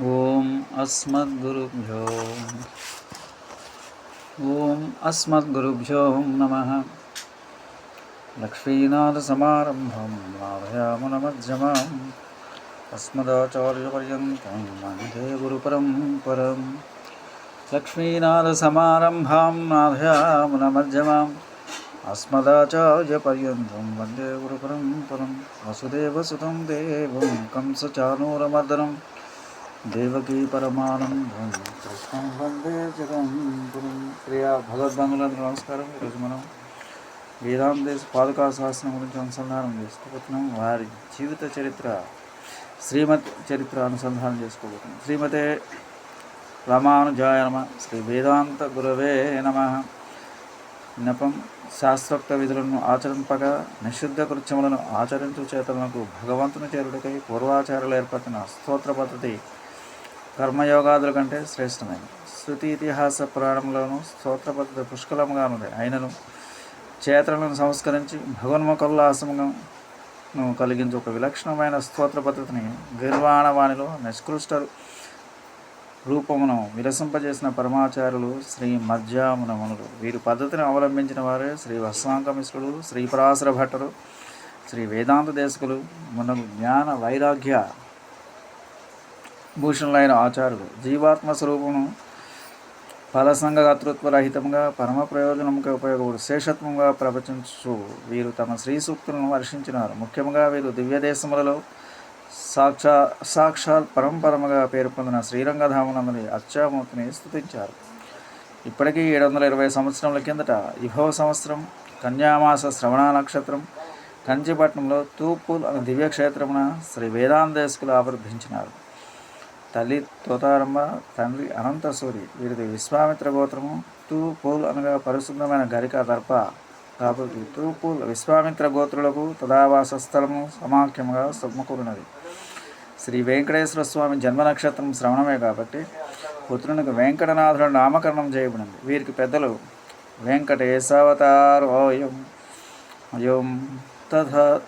ఓం అస్మద్గురుభ్యో నమః. లక్ష్మీనాథసమారంభం నాథయామునమధ్యమాం అస్మదాచార్యపర్యంతం వందే గురుపరంపరం. లక్ష్మీనాథసమారంభాం నాథయామునమధ్యమాం అస్మదాచార్యపర్యంతం వందే గురుపరంపరం. వసుదేవసుతం దేవం కంసచానూరమర్దనం దేవకీ పరమానందం కృష్ణం వందే జగద్గురుం. ప్రియ భగవద్బంధువులందరూ నమస్కారం. ఈరోజు మనం వేదాంతేశ పాదుకా శాస్త్రం గురించి అనుసంధానం చేసుకోబోతున్నాం. వారి జీవిత చరిత్ర, శ్రీమతి చరిత్ర అనుసంధానం చేసుకోబోతున్నాం. శ్రీమతే రామానుజాయ నమ. శ్రీ వేదాంత గురవే నమ. విన్నపం: శాస్త్రోక్త విధులను ఆచరింపక నిషిద్ధ కృత్యములను ఆచరించు చేతులకు భగవంతుని చేరుడికై పూర్వాచార్యులు ఏర్పడిన స్తోత్ర పద్ధతి కర్మయోగాదుల కంటే శ్రేష్టమైనది. శృతి ఇతిహాస పురాణంలోనూ స్తోత్ర పద్ధతి పుష్కలంగా ఉంది. అయినను చేతలను సంస్కరించి భగవన్ముఖోల్లాసమును కలిగించే ఒక విలక్షణమైన స్తోత్ర పద్ధతిని గీర్వాణవాణిలో నిష్కృష్ట రూపమును విలసింపజేసిన పరమాచార్యులు శ్రీ మధ్యామునమునులు. వీరి పద్ధతిని అవలంబించిన వారే శ్రీ వత్సాంకమిశ్రుడు, శ్రీ పరాశర భట్టరు, శ్రీ వేదాంత దేశకులు మునగు జ్ఞాన వైరాగ్య భూషణులైన ఆచార్యులు. జీవాత్మ స్వరూపమును ఫలసంగకర్తృత్వ రహితంగా పరమ ప్రయోజనముగా ఉపయోగపడు శేషత్వంగా ప్రవచించు వీరు తమ శ్రీ సూక్తులను వర్షించినారు. ముఖ్యంగా వీరు దివ్యదేశములలో సాక్షాత్ పరంపరముగా పేరు పొందిన శ్రీరంగధామనందని అచ్చామూర్తిని స్తుతించారు. ఇప్పటికీ 720 సంవత్సరముల కిందట విభవ సంవత్సరం కన్యామాస శ్రవణ నక్షత్రం కంచిపట్నంలో తూర్పూల్ అనే దివ్యక్షేత్రమున శ్రీ వేదాంతేశకులు ఆవిర్భించినారు. తల్లి తోతారమ్మ, తండ్రి అనంతసూరి. వీరిది విశ్వామిత్ర గోత్రము. తూర్పూల్ అనగా పరిశుద్ధమైన గరిక దర్ప కాబట్టి తూర్పూల్ విశ్వామిత్ర గోత్రులకు తదావాస స్థలము సమాఖ్యముగా సమకూరినది. శ్రీ వెంకటేశ్వర స్వామి జన్మ నక్షత్రం శ్రవణమే కాబట్టి పుత్రునికి వెంకటనాథుడు నామకరణం చేయబడింది. వీరికి పెద్దలు వెంకటేశావతారోయం అయం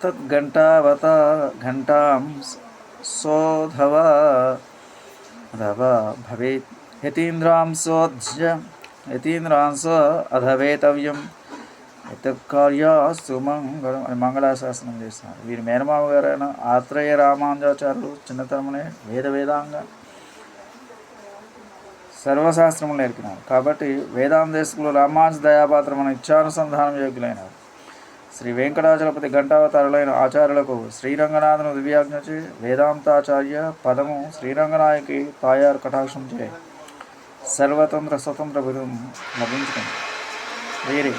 తద్ఘంటావత ఘంటాం సోధవ భవేత్ యతీంద్రాంశ అధవేతవ్యం కార్యాస్తు మంగళం అని మంగళాశాసనం చేస్తున్నారు. వీరి మేనమామ గారైన ఆత్రేయ రామానుజాచార్యులు చిన్నతనమునే వేదాంగ సర్వశాస్త్రములు నేర్పినారు. కాబట్టి వేదాంతేశకులు రామానుజ దయాపాత్రమైన ఇచ్చానుసంధానం యోగ్యులైనారు. శ్రీ వెంకటాచలపతి ఘంటావతారులైన ఆచార్యులకు శ్రీరంగనాథను దివ్యాజ్ఞచి వేదాంతాచార్య పదము శ్రీరంగనాయకి తాయారు కటాక్షం చే సర్వతంత్ర స్వతంత్ర బిరుదు లభించుకుంది. వీరి